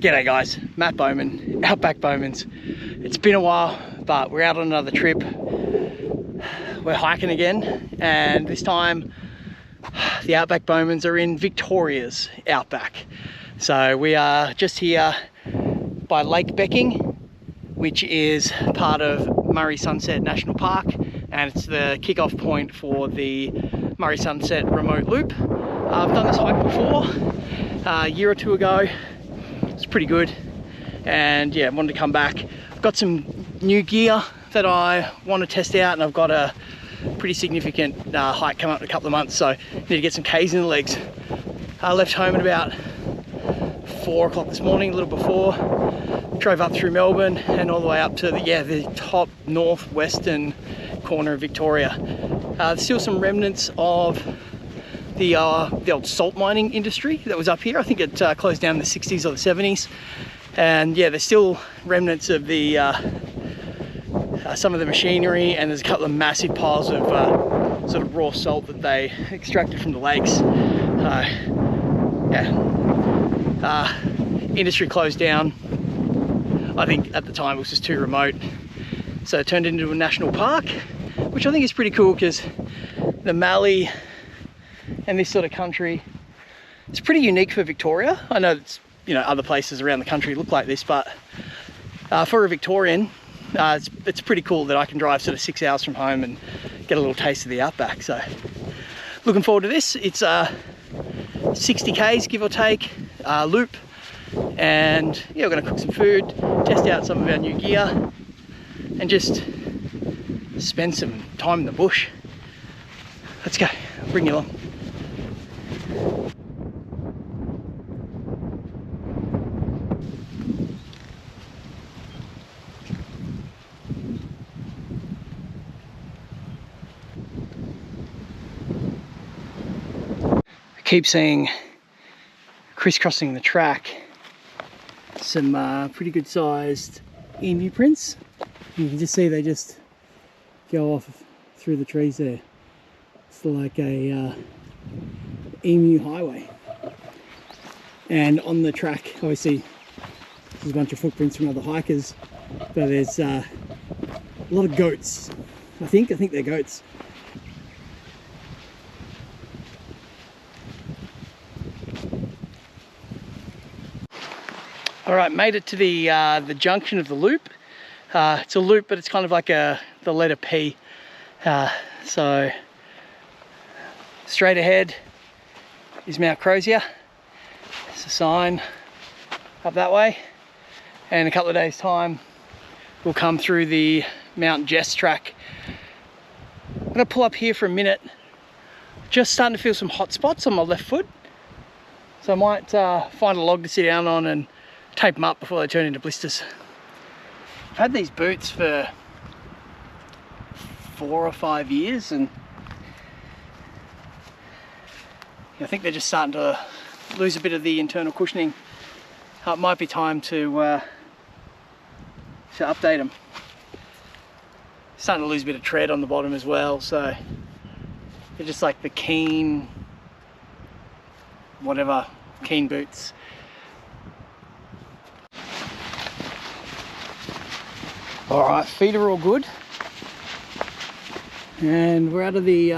G'day guys, Matt Bowman, Outback Bowmans. It's been a while, but we're out on another trip. We're hiking again, and this time the Outback Bowmans are in Victoria's Outback. So we are just here by Lake Becking, which is part of Murray Sunset National Park, and it's the kickoff point for the Murray Sunset Remote Loop. I've done this hike before, a year or two ago. It's pretty good, and yeah, I wanted to come back. I've got some new gear that I want to test out, and I've got a pretty significant hike coming up in a couple of months, so I need to get some K's in the legs. I left home at about 4 o'clock this morning, a little before. Drove up through Melbourne and all the way up to the top northwestern corner of Victoria. There's still some remnants of the old salt mining industry that was up here. I think it closed down in the 60s or the 70s, and yeah, there's still remnants of the some of the machinery, and there's a couple of massive piles of sort of raw salt that they extracted from the lakes. Industry closed down. I think at the time it was just too remote, so it turned into a national park, which I think is pretty cool, because the Mallee and this sort of country, it's pretty unique for Victoria. I know it's, you know, other places around the country look like this, but for a Victorian, it's pretty cool that I can drive sort of 6 hours from home and get a little taste of the outback. So looking forward to this. It's 60 k's give or take loop, and yeah, we're going to cook some food, test out some of our new gear, and just spend some time in the bush. Let's go, I'll bring you along. Keep seeing, crisscrossing the track, some pretty good sized emu prints. You can just see they just go off through the trees there. It's like a emu highway. And on the track, obviously, there's a bunch of footprints from other hikers, but there's a lot of goats. I think they're goats. All right, made it to the junction of the loop. It's a loop, but it's kind of like the letter P. So straight ahead is Mount Crozier. There's a sign up that way. And in a couple of days' time, we'll come through the Mount Jess track. I'm gonna pull up here for a minute. Just starting to feel some hot spots on my left foot. So I might find a log to sit down on and tape them up before they turn into blisters. I've had these boots for 4 or 5 years, and I think they're just starting to lose a bit of the internal cushioning. It might be time to update them. Starting to lose a bit of tread on the bottom as well, so they're just like the Keen, whatever, Keen boots. All right, feet are all good, and we're out of the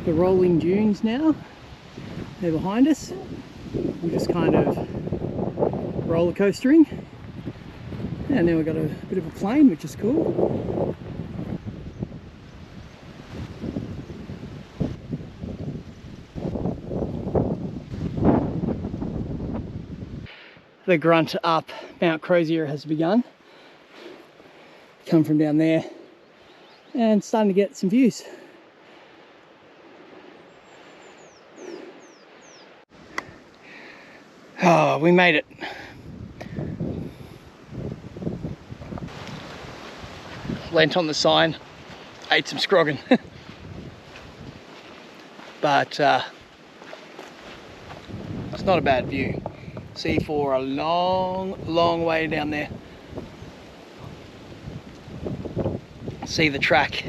rolling dunes now. They're behind us. We're just kind of roller coastering, and then we've got a bit of a plain, which is cool. The grunt up Mount Crozier has begun. Come from down there and starting to get some views. Oh, we made it. Leant on the sign, ate some scroggin. But it's not a bad view. See for a long way down there. See the track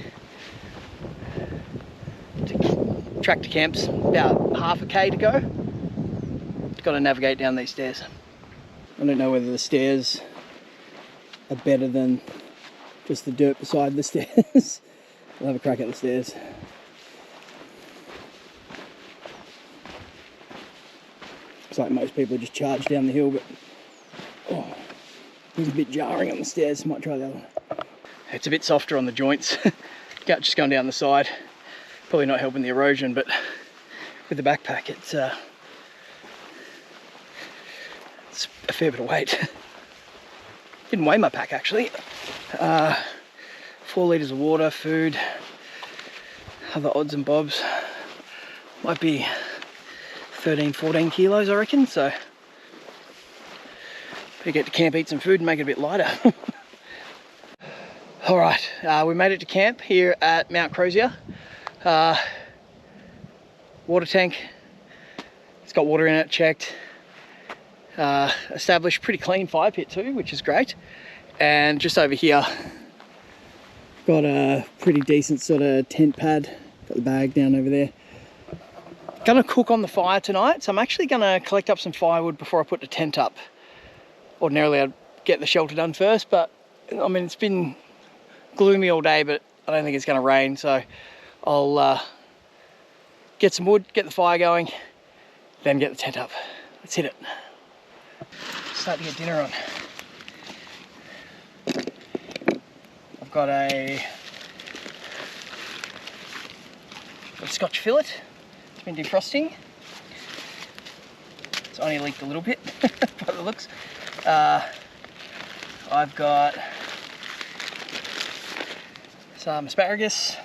to camps, about half a K to go. Got to navigate down these stairs. I don't know whether the stairs are better than just the dirt beside the stairs. I'll have a crack at the stairs. It's like most people just charge down the hill, but oh, it's a bit jarring on the stairs. Might try the other one. It's a bit softer on the joints. Just going down the side. Probably not helping the erosion, but with the backpack, it's a fair bit of weight. Didn't weigh my pack actually. 4 litres of water, food, other odds and bobs. Might be 13, 14 kilos, I reckon. So better get to camp, eat some food, and make it a bit lighter. All right, we made it to camp here at Mount Crozier. Water tank, it's got water in it, checked. Established pretty clean fire pit too, which is great. And just over here, got a pretty decent sort of tent pad. Got the bag down over there. Gonna cook on the fire tonight, so I'm actually gonna collect up some firewood before I put the tent up. Ordinarily I'd get the shelter done first, but I mean, it's been gloomy all day, but I don't think it's gonna rain, so I'll get some wood, get the fire going, then get the tent up. Let's hit it. Start to get dinner on. I've got a Scotch fillet. It's been defrosting. It's only leaked a little bit by the looks. I've got some asparagus.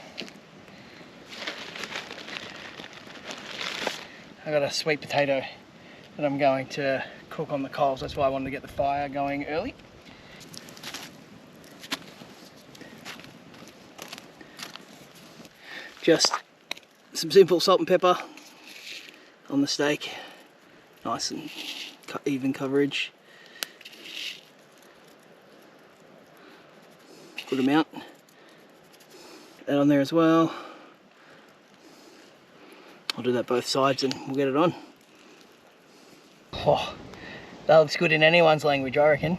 I've got a sweet potato that I'm going to cook on the coals. That's why I wanted to get the fire going early. Just some simple salt and pepper on the steak. Nice and even coverage. Good amount. That on there as well. I'll do that both sides and we'll get it on. Oh, that looks good in anyone's language, I reckon.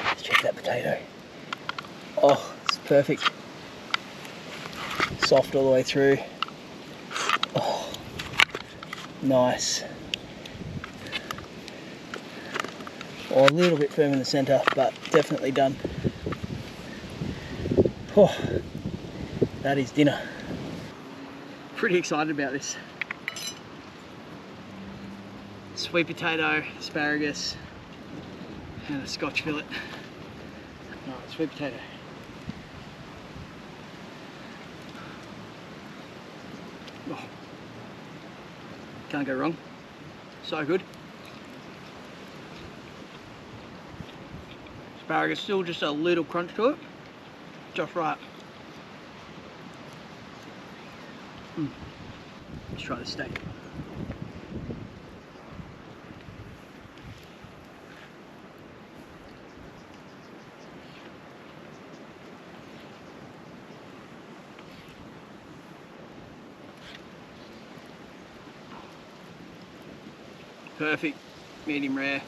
Let's check that potato. Oh, it's perfect. Soft all the way through. Oh, nice. Oh, a little bit firm in the centre, but definitely done. Oh, that is dinner. Pretty excited about this. Sweet potato, asparagus, and a Scotch fillet. Alright, sweet potato. Oh, can't go wrong. So good. Asparagus still just a little crunch to it. Just right. Let's try the steak. Perfect, medium rare.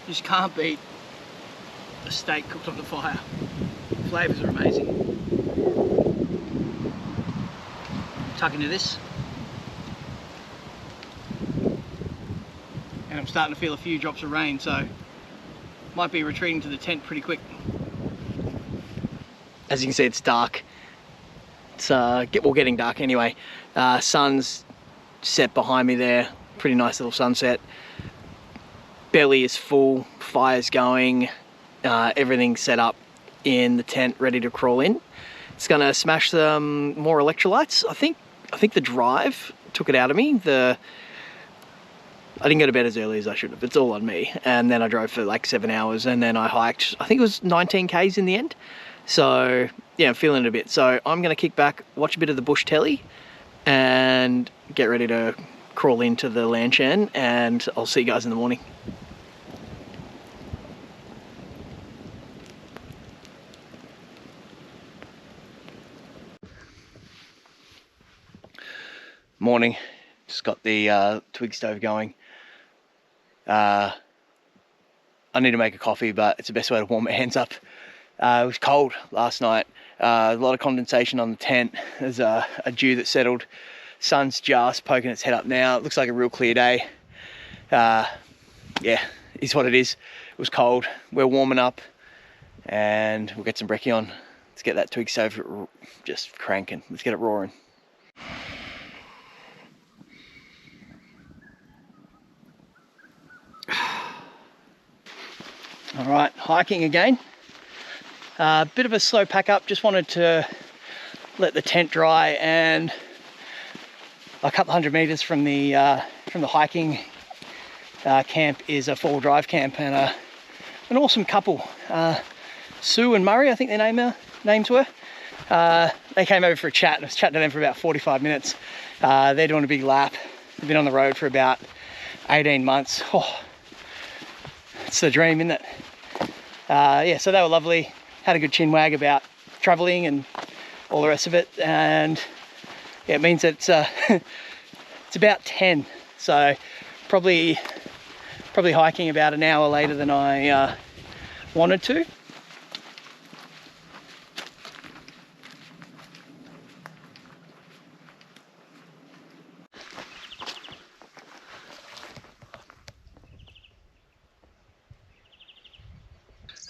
You just can't beat a steak cooked on the fire. The flavours are amazing. Tuck into this. And I'm starting to feel a few drops of rain, so might be retreating to the tent pretty quick. As you can see, it's dark. It's getting dark anyway. Sun's set behind me there. Pretty nice little sunset. Belly is full, fire's going, everything's set up in the tent, ready to crawl in. It's gonna smash some more electrolytes. I think the drive took it out of me. I didn't go to bed as early as I should have. It's all on me. And then I drove for like 7 hours, and then I hiked, I think it was 19 Ks in the end. So yeah, I'm feeling it a bit. So I'm gonna kick back, watch a bit of the bush telly, and get ready to crawl into the Lanshan, and I'll see you guys in the morning. Morning, just got the twig stove going. I need to make a coffee, but it's the best way to warm my hands up. It was cold last night, a lot of condensation on the tent. There's a dew that settled. Sun's just poking its head up now. It looks like a real clear day. Yeah, is what it is. It was cold. We're warming up and we'll get some brekkie on. Let's get that twig stove just cranking. Let's get it roaring. All right, hiking again. Bit of a slow pack up. Just wanted to let the tent dry, and a couple hundred meters from the hiking camp is a four-wheel drive camp, and an awesome couple, Sue and Murray, I think their names were. They came over for a chat, and I was chatting to them for about 45 minutes. They're doing a big lap. They've been on the road for about 18 months. Oh, it's the dream, isn't it? Yeah, so they were lovely. Had a good chin wag about traveling and all the rest of it, and yeah, it means that it's about 10, so probably hiking about an hour later than I wanted to.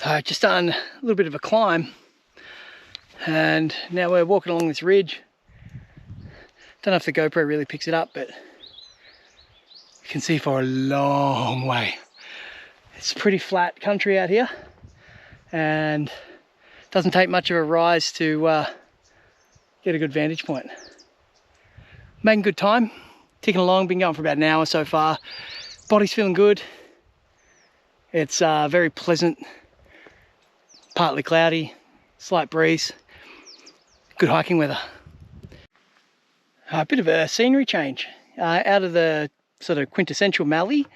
So I've just done a little bit of a climb, and now we're walking along this ridge. Don't know if the GoPro really picks it up, but you can see for a long way. It's pretty flat country out here, and it doesn't take much of a rise to get a good vantage point. Making good time, ticking along, been going for about an hour so far. Body's feeling good. It's very pleasant, partly cloudy, slight breeze, good hiking weather. A bit of a scenery change, out of the sort of quintessential mallee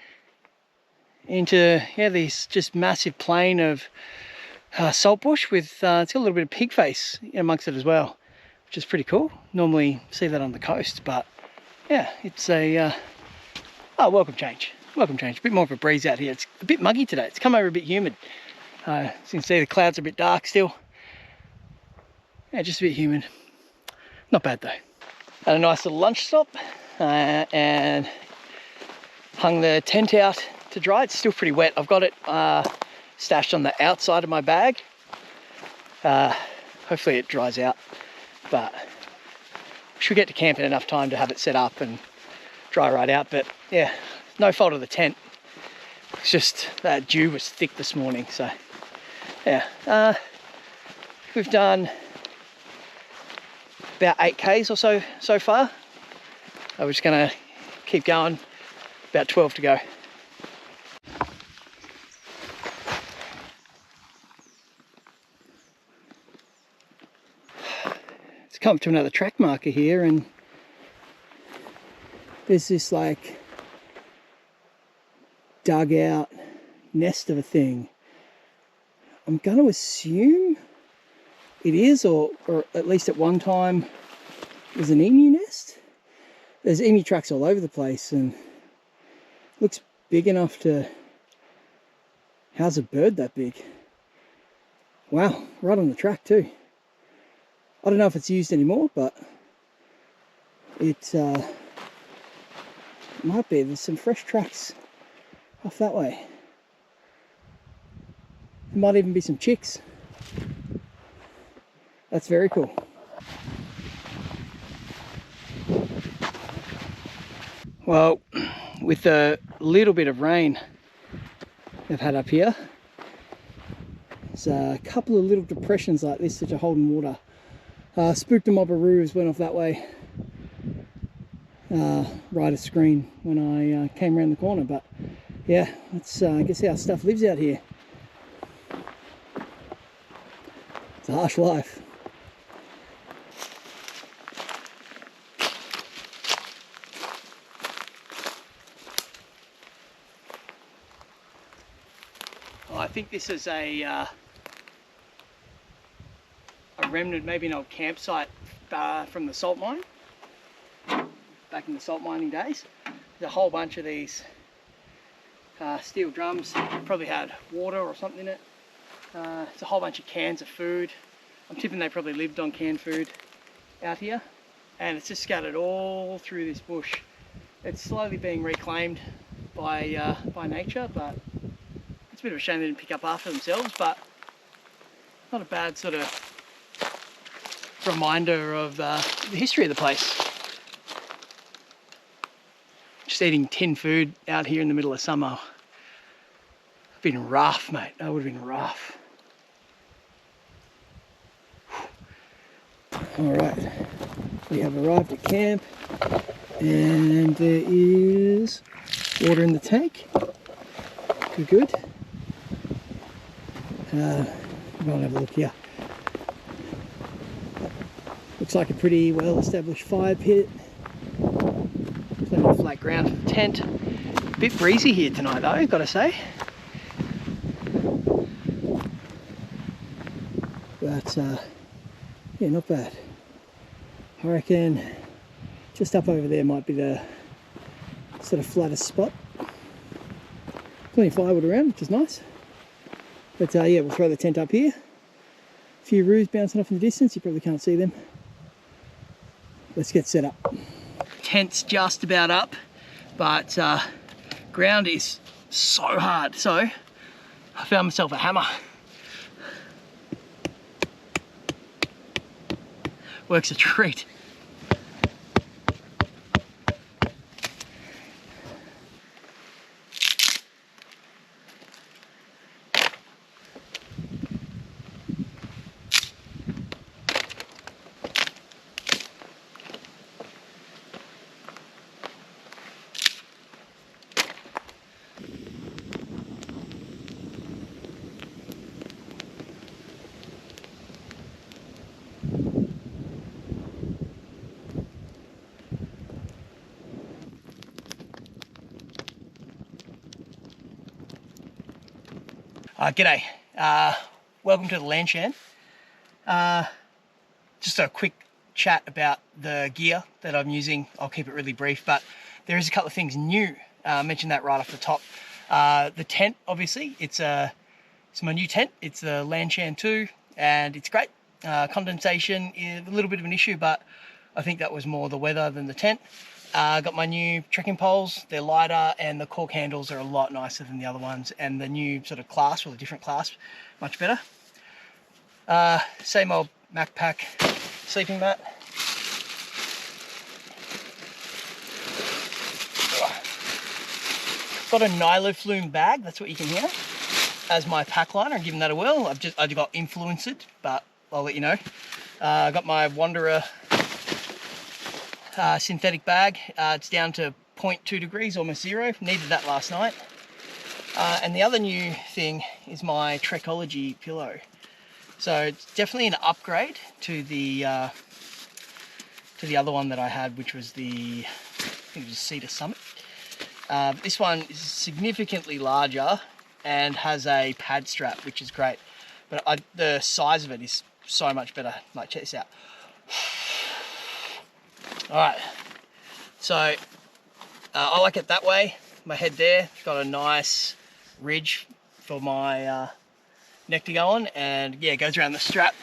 into this just massive plain of saltbush with it's got a little bit of pig face amongst it as well, which is pretty cool. Normally see that on the coast, but yeah, it's a welcome change. Welcome change. A bit more of a breeze out here. It's a bit muggy today. It's come over a bit humid. As you can see, the clouds are a bit dark still. Yeah, just a bit humid. Not bad though. Had a nice little lunch stop and hung the tent out to dry. It's still pretty wet. I've got it stashed on the outside of my bag. Hopefully it dries out, but should get to camp in enough time to have it set up and dry right out. But yeah, no fault of the tent. It's just that dew was thick this morning, so yeah. We've done about 8Ks or so far. We're just gonna keep going, about 12 to go. It's come up to another track marker here, and there's this like dugout nest of a thing. I'm going to assume it is, or at least at one time it was an emu nest. There's emu tracks all over the place, and looks big enough to house a bird that big. Wow, right on the track too. I don't know if it's used anymore, but it might be. There's some fresh tracks off that way. There might even be some chicks. That's very cool. Well, with the little bit of rain they've had up here, there's a couple of little depressions like this that are holding water. Spooked a mob of roos, went off that way right of screen when I came around the corner. But yeah, that's I guess how stuff lives out here. It's a harsh life. Oh, I think this is a remnant, maybe an old campsite from the salt mine, back in the salt mining days. There's a whole bunch of these steel drums, probably had water or something in it. It's a whole bunch of cans of food. I'm tipping they probably lived on canned food out here, and it's just scattered all through this bush. It's slowly being reclaimed by nature, but it's a bit of a shame they didn't pick up after themselves, but not a bad sort of reminder of the history of the place. Just eating tin food out here in the middle of summer. It's been rough, mate. That would have been rough. All right, we have arrived at camp, and there is water in the tank. Good. We're going to have a look here. Looks like a pretty well established fire pit. Plenty of flat ground for the tent. A bit breezy here tonight though, gotta say. But yeah, not bad. I reckon just up over there might be the sort of flattest spot. Plenty of firewood around, which is nice. But yeah, we'll throw the tent up here. A few roos bouncing off in the distance, you probably can't see them. Let's get set up. Tent's just about up, but ground is so hard, so I found myself a hammer. Works a treat. G'day, welcome to the land shed. Just a quick chat about the gear that I'm using. I'll keep it really brief, but there is a couple of things new. I mentioned that right off the top. The tent, obviously, it's my new tent. It's the Lanshan 2, and it's great. Condensation is a little bit of an issue, but I think that was more the weather than the tent. Got my new trekking poles. They're lighter, and the cork handles are a lot nicer than the other ones, and the new sort of clasp, or the different clasp, much better. Same old MacPack sleeping mat. Got a Nyloflume bag, that's what you can hear, as my pack liner. I'm giving that a whirl. I got influenced, but I'll let you know. I got my Wanderer synthetic bag. It's down to 0.2 degrees, almost zero. Needed that last night. And the other new thing is my Trekology pillow. So it's definitely an upgrade to the other one that I had, which was I think it was Cedar Summit. This one is significantly larger and has a pad strap, which is great. But the size of it is so much better. Like, check this out. Alright, so I like it that way. My head there, got a nice ridge for my neck to go on, and yeah, it goes around the strap.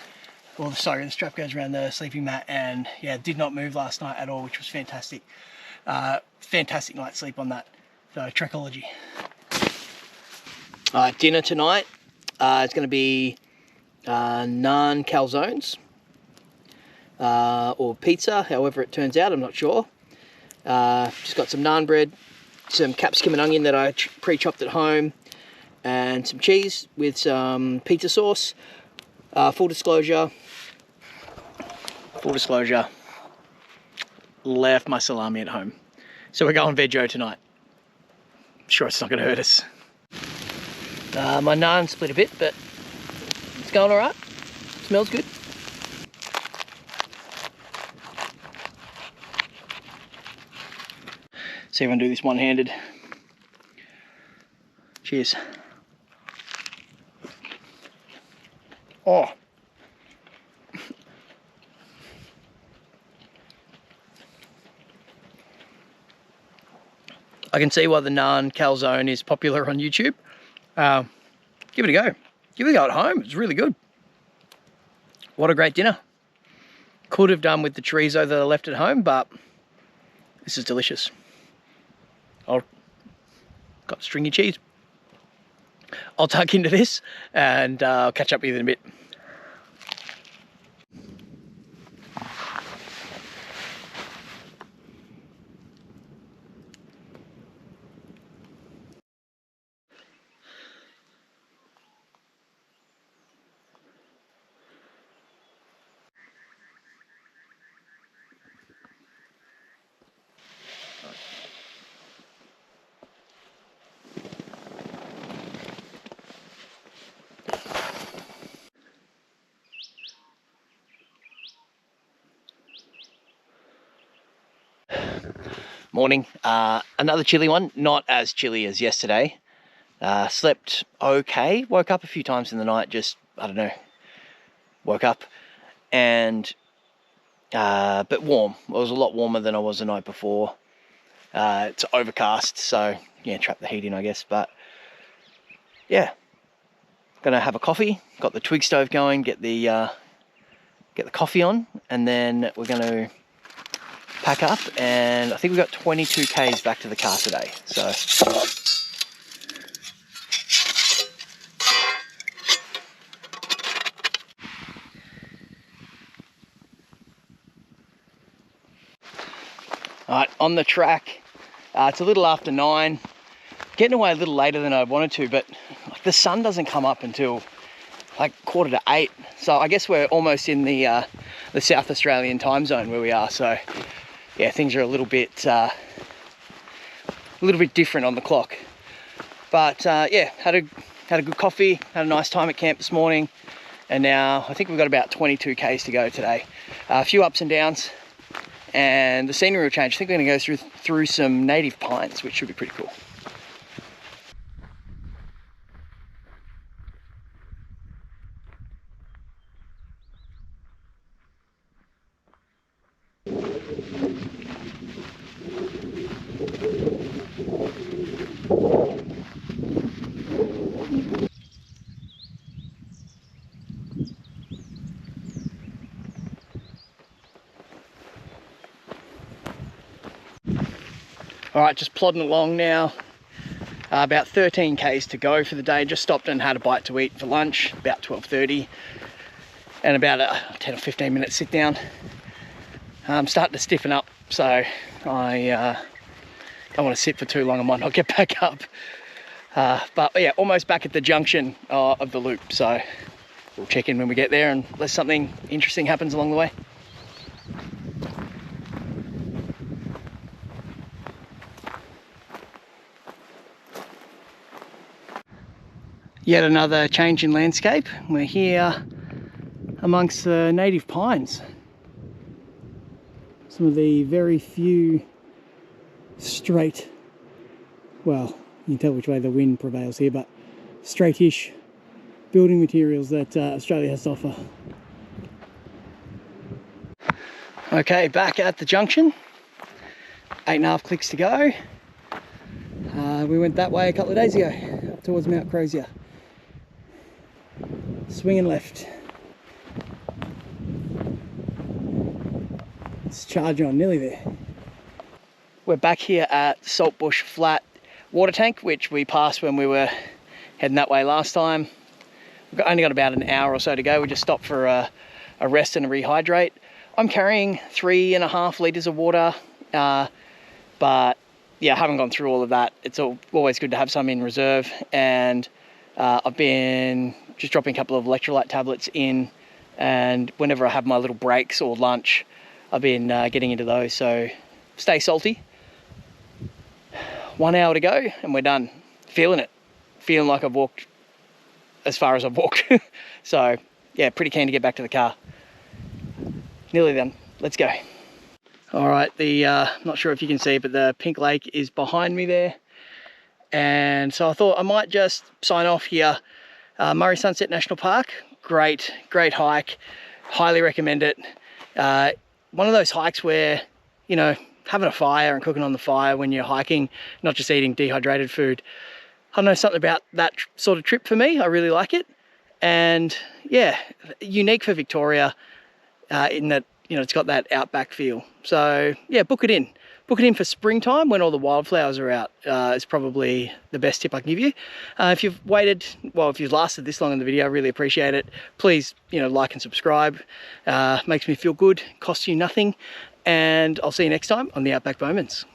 Well, sorry, the strap goes around the sleeping mat, and yeah, it did not move last night at all, which was fantastic. Fantastic night's sleep on that. So, Trekology. Dinner tonight, it's going to be naan calzones. Or pizza, however it turns out, I'm not sure. Just got some naan bread, some capsicum and onion that I pre-chopped at home, and some cheese with some pizza sauce. Full disclosure, left my salami at home. So we're going veggie tonight. I'm sure it's not going to hurt us. My naan split a bit, but it's going all right. Smells good. See if I can do this one-handed. Cheers. Oh. I can see why the naan calzone is popular on YouTube. Give it a go. Give it a go at home. It's really good. What a great dinner. Could have done with the chorizo that I left at home, but this is delicious. I've got stringy cheese. I'll tuck into this and I'll catch up with you in a bit. Morning. Another chilly one, not as chilly as yesterday. Slept okay, woke up a few times in the night, just, I don't know, woke up and but warm. It was a lot warmer than I was the night before. It's overcast, so yeah, trap the heat in, I guess. But yeah, gonna have a coffee. Got the twig stove going. Get the coffee on, and then we're gonna pack up. And I think we've got 22 k's back to the car today. So. Alright, on the track. It's a little after 9. Getting away a little later than I wanted to, but the sun doesn't come up until like 7:45. So I guess we're almost in the South Australian time zone where we are. So yeah, things are a little bit different on the clock. But yeah, had a good coffee, had a nice time at camp this morning, and now I think we've got about 22 k's to go today. A few ups and downs. And the scenery will change. I think we're going to go through some native pines, which should be pretty cool. All right, just plodding along now. About 13 k's to go for the day. Just stopped and had a bite to eat for lunch, about 12:30, and about a 10 or 15 minute sit down. I'm starting to stiffen up, so I don't want to sit for too long. I might not get back up. But yeah, almost back at the junction of the loop. So we'll check in when we get there, and unless something interesting happens along the way. Yet another change in landscape. We're here amongst the native pines. Some of the very few straight, well, you can tell which way the wind prevails here, but straight-ish building materials that Australia has to offer. Okay, back at the junction. 8.5 clicks to go. We went that way a couple of days ago, up towards Mount Crozier. Swinging left. Let's charge on, nearly there. We're back here at Saltbush Flat water tank, which we passed when we were heading that way last time. We've only got about an hour or so to go. We just stopped for a rest and a rehydrate. I'm carrying 3.5 litres of water, but yeah, I haven't gone through all of that. It's always good to have some in reserve, and I've been just dropping a couple of electrolyte tablets in, and whenever I have my little breaks or lunch, I've been getting into those. So stay salty. 1 hour to go and we're done. Feeling it. Feeling like I've walked as far as I've walked. So yeah, pretty keen to get back to the car. Nearly done. Let's go. All right, not sure if you can see, but the pink lake is behind me there. And so I thought I might just sign off here. Murray Sunset National Park, great hike. Highly recommend it. One of those hikes where, you know, having a fire and cooking on the fire when you're hiking, not just eating dehydrated food. I don't know, something about that sort of trip for me. I really like it. And yeah, unique for Victoria in that, you know, it's got that outback feel. So yeah, book it in. Book it in for springtime when all the wildflowers are out is probably the best tip I can give you. If you've waited, well, if you've lasted this long in the video, I really appreciate it. Please, you know, like and subscribe. Makes me feel good, costs you nothing. And I'll see you next time on the Outback Bowmans.